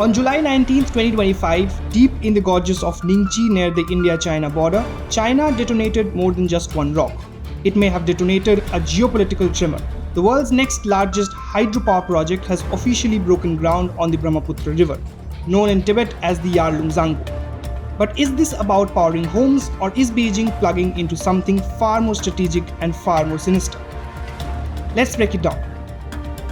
On July 19, 2025, deep in the gorges of Nyingchi near the India-China border, China detonated more than just one rock. It may have detonated a geopolitical tremor. The world's next largest hydropower project has officially broken ground on the Brahmaputra river, known in Tibet as the Yarlung Zangbo. But is this about powering homes, or is Beijing plugging into something far more strategic and far more sinister? Let's break it down.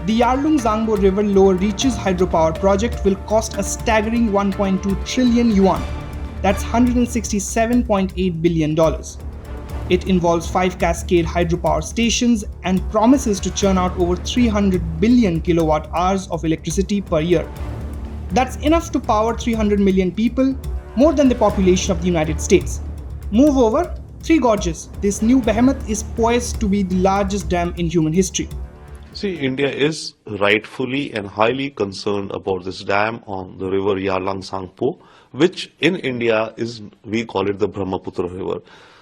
The Yarlung Zangbo River Lower Reaches hydropower project will cost a staggering 1.2 trillion yuan. That's $167.8 billion. It involves 5 cascade hydropower stations and promises to churn out over 300 billion kilowatt hours of electricity per year. That's enough to power 300 million people, more than the population of the United States. Move over 3 gorges. This new behemoth is poised to be the largest dam in human history. See, India is rightfully and highly concerned about this dam on the river Yarlung Zangbo, which in India is, we call it the Brahmaputra river.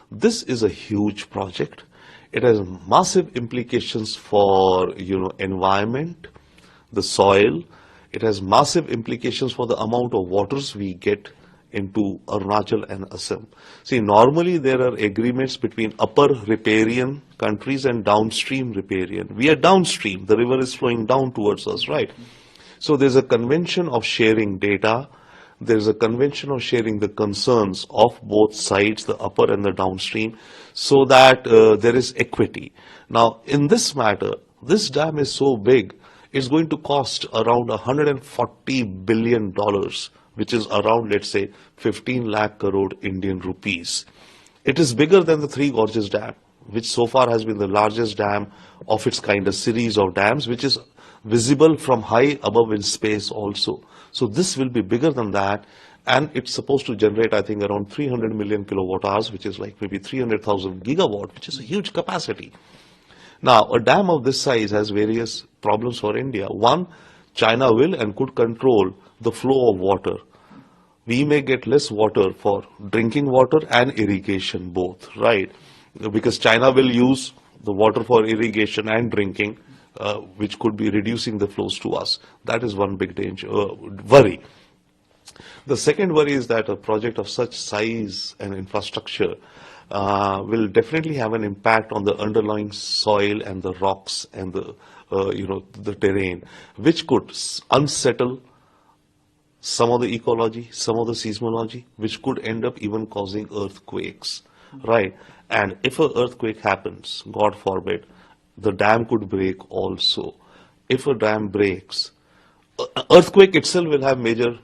This is a huge project. It has massive implications for, environment, the soil. It has massive implications for the amount of waters we get into Arunachal and Assam. See, normally there are agreements between upper riparian countries and downstream riparian. We are downstream. The river is flowing down towards us, right? So there's a convention of sharing data. There's a convention of sharing the concerns of both sides, the upper and the downstream, so that there is equity. Now, in this matter, this dam is so big, it's going to cost around $140 billion, which is around, let's say, 15 lakh crore Indian rupees. It is bigger than the Three Gorges Dam, which so far has been the largest dam of its kind, a series of dams, which is visible from high above in space also. So this will be bigger than that, and it's supposed to generate, I think, around 300 million kilowatt hours, which is like maybe 300,000 gigawatt, which is a huge capacity. Now, a dam of this size has various problems for India. One, China will and could control the flow of water. We may get less water for drinking water and irrigation both, right? Because China will use the water for irrigation and drinking, which could be reducing the flows to us. That is one big danger, worry. The second worry is that a project of such size and infrastructure will definitely have an impact on the underlying soil and the rocks and the terrain, which could unsettle some of the ecology, some of the seismology, which could end up even causing earthquakes, right? And if an earthquake happens, God forbid, the dam could break also. If a dam breaks, earthquake itself will have major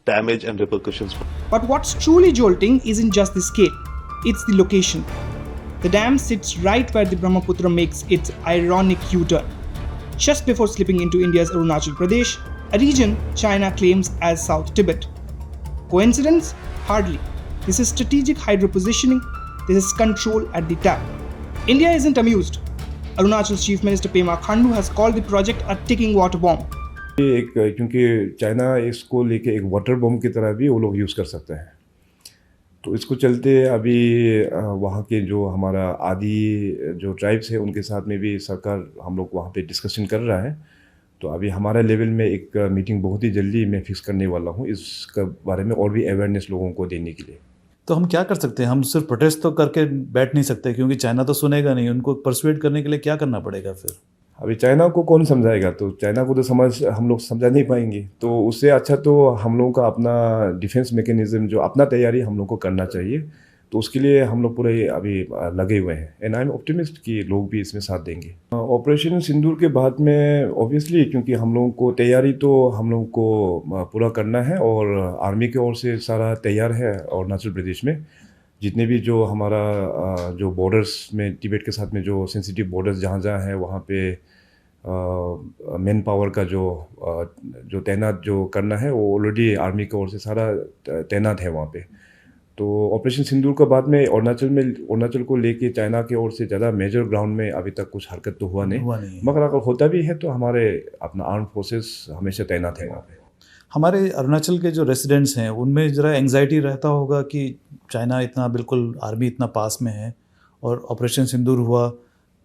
damage and repercussions. But what's truly jolting isn't just the scale, it's the location. The dam sits right where the Brahmaputra makes its ironic U-turn, just before slipping into India's Arunachal Pradesh, a region China claims as South Tibet. Coincidence? Hardly. This is strategic hydro-positioning. This is control at the tap. India isn't amused. Arunachal's Chief Minister Pema Khandu has called the project a ticking water bomb. क्योंकि China इसको लेके एक water बम की तरह भी वो लोग use कर सकते हैं, तो इसको चलते अभी वहाँ के जो हमारा आदि जो ट्राइब्स है उनके साथ में भी सरकार हम लोग वहाँ पे डिस्कशन कर रहा है. तो अभी हमारे लेवल में एक मीटिंग बहुत ही जल्दी मैं फिक्स करने वाला हूँ इसके बारे में और भी अवेयरनेस लोगों को देने के लिए. तो हम क्या कर सकते हैं? हम सिर्फ प्रोटेस्ट तो करके बैठ नहीं सकते, क्योंकि चाइना तो सुनेगा नहीं. उनको परसुएड करने के लिए क्या करना पड़ेगा फिर? अभी चाइना को कौन समझाएगा? तो चाइना को तो हम लोग समझा नहीं पाएंगे. तो उससे अच्छा तो हम लोगों का अपना डिफेंस मैकेनिज्म, जो अपना तैयारी हम लोग को करना चाहिए. तो उसके लिए हम लोग पूरे अभी लगे हुए हैं, एंड आई एम ऑप्टिमिस्ट कि लोग भी इसमें साथ देंगे. ऑपरेशन सिंदूर के बाद में ऑब्वियसली, क्योंकि हम लोगों को तैयारी तो हम लोगों को पूरा करना है, और आर्मी की ओर से सारा तैयार है. अरुणाचल प्रदेश में जितने भी जो हमारा जो बॉर्डर्स में तिब्बत के साथ में जो सेंसिटिव बॉर्डर्स जहाँ है वहाँ पे मैन पावर का जो तैनात जो करना है वो ऑलरेडी आर्मी की ओर से सारा तैनात है वहाँ पे. तो ऑपरेशन सिंदूर के बाद में अरुणाचल को लेके चाइना की ओर से ज़्यादा मेजर ग्राउंड में अभी तक कुछ हरकत तो हुआ नहीं. मगर अगर होता भी है तो हमारे अपना आर्म फोर्सेस हमेशा तैनात है वहाँ पे. हमारे अरुणाचल के जो रेसिडेंट्स हैं उनमें ज़रा एंग्जाइटी रहता होगा कि चाइना इतना बिल्कुल आर्मी इतना पास में है और ऑपरेशन सिंदूर हुआ,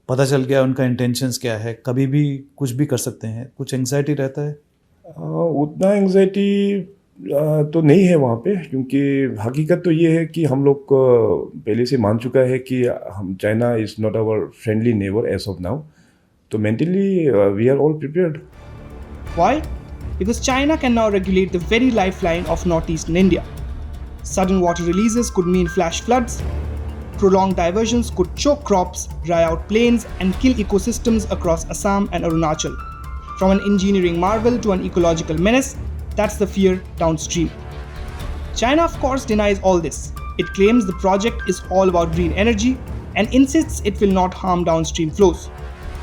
पता चल गया उनका इंटेंशंस क्या है, कभी भी कुछ भी कर सकते हैं. कुछ एंग्जाइटी रहता है? उतना एंग्जाइटी तो नहीं है वहाँ पे, क्योंकि हकीकत तो ये है कि हम लोग पहले से मान चुका है कि हम China is not our friendly neighbour as of now, तो mentally we are all prepared. Why? Because China can now regulate the very lifeline of northeastern India. Sudden water releases could mean flash floods. Prolonged diversions could choke crops, dry out plains, and kill ecosystems across Assam and Arunachal. From an engineering marvel to an ecological menace, that's the fear downstream. China, of course, denies all this. It claims the project is all about green energy and insists it will not harm downstream flows.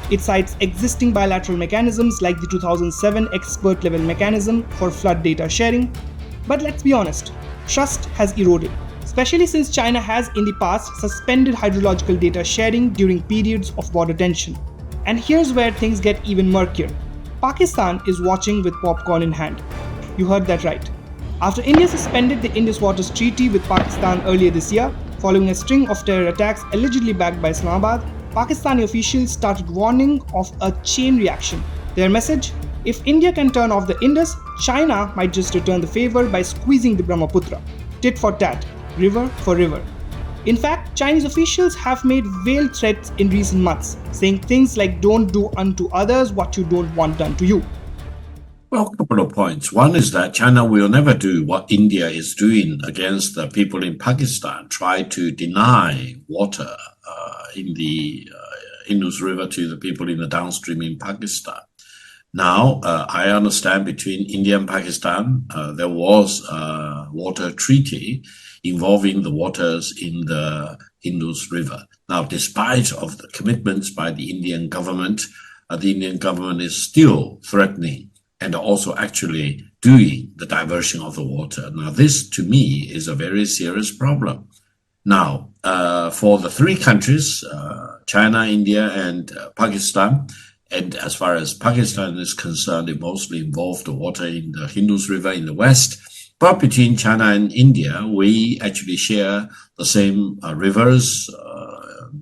It cites existing bilateral mechanisms like the 2007 expert-level mechanism for flood data sharing. But let's be honest, trust has eroded, especially since China has in the past suspended hydrological data sharing during periods of border tension. And here's where things get even murkier. Pakistan is watching with popcorn in hand. You heard that right. After India suspended the Indus Waters Treaty with Pakistan earlier this year, following a string of terror attacks allegedly backed by Islamabad, Pakistani officials started warning of a chain reaction. Their message? If India can turn off the Indus, China might just return the favor by squeezing the Brahmaputra. Tit for tat, river for river. In fact, Chinese officials have made veiled threats in recent months, saying things like don't do unto others what you don't want done to you. Well, a couple of points. One is that China will never do what India is doing against the people in Pakistan, try to deny water in the Indus River to the people in the downstream in Pakistan. Now, I understand between India and Pakistan, there was a water treaty involving the waters in the Indus River. Now, despite of the commitments by the Indian government is still threatening and also actually doing the diversion of the water. Now, this to me is a very serious problem. Now, for the three countries, China, India, and Pakistan, and as far as Pakistan is concerned, it mostly involved the water in the Indus River in the west. But between China and India, we actually share the same rivers,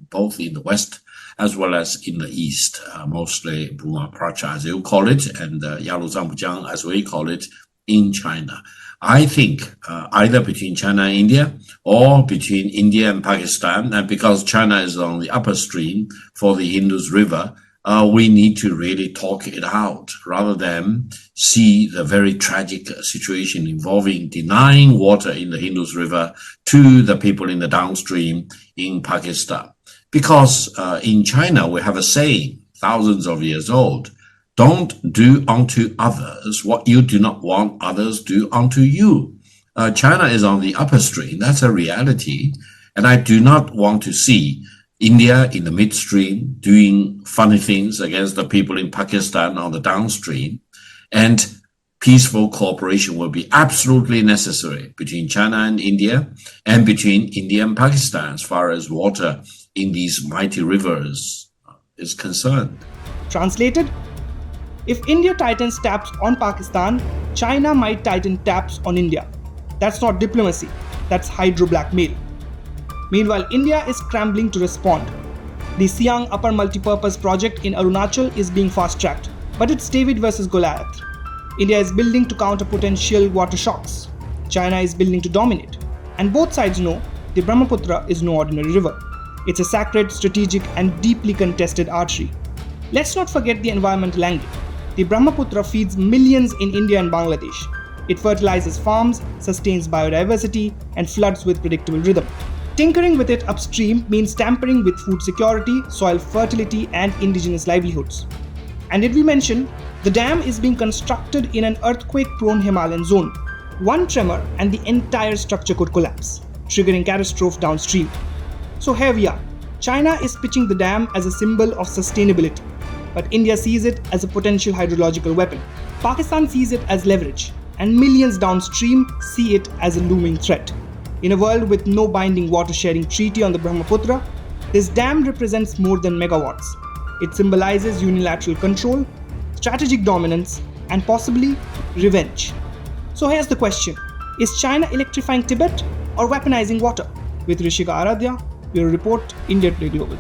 both in the west as well as in the east, mostly Brahmaputra, as you call it, and Yarlung, as we call it, in China. I think either between China and India or between India and Pakistan, and because China is on the upper stream for the Indus River, we need to really talk it out rather than see the very tragic situation involving denying water in the Indus River to the people in the downstream in Pakistan. Because in China, we have a saying, thousands of years old, don't do unto others what you do not want others do unto you. China is on the upper stream. That's a reality. And I do not want to see India in the midstream doing funny things against the people in Pakistan on the downstream. And peaceful cooperation will be absolutely necessary between China and India and between India and Pakistan as far as water in these mighty rivers is concerned. Translated? If India tightens taps on Pakistan, China might tighten taps on India. That's not diplomacy, that's hydro-blackmail. Meanwhile, India is scrambling to respond. The Siang Upper Multipurpose Project in Arunachal is being fast-tracked, but it's David versus Goliath. India is building to counter potential water shocks. China is building to dominate. And both sides know the Brahmaputra is no ordinary river. It's a sacred, strategic, and deeply contested artery. Let's not forget the environmental angle. The Brahmaputra feeds millions in India and Bangladesh. It fertilizes farms, sustains biodiversity, and floods with predictable rhythm. Tinkering with it upstream means tampering with food security, soil fertility, and indigenous livelihoods. And did we mention, the dam is being constructed in an earthquake-prone Himalayan zone. One tremor and the entire structure could collapse, triggering catastrophe downstream. So here we are. China is pitching the dam as a symbol of sustainability, but India sees it as a potential hydrological weapon. Pakistan sees it as leverage, and millions downstream see it as a looming threat. In a world with no binding water-sharing treaty on the Brahmaputra, this dam represents more than megawatts. It symbolizes unilateral control, strategic dominance, and possibly revenge. So here's the question. Is China electrifying Tibet or weaponizing water? With Rishika Aradhya, Bureau Report, India Today Global.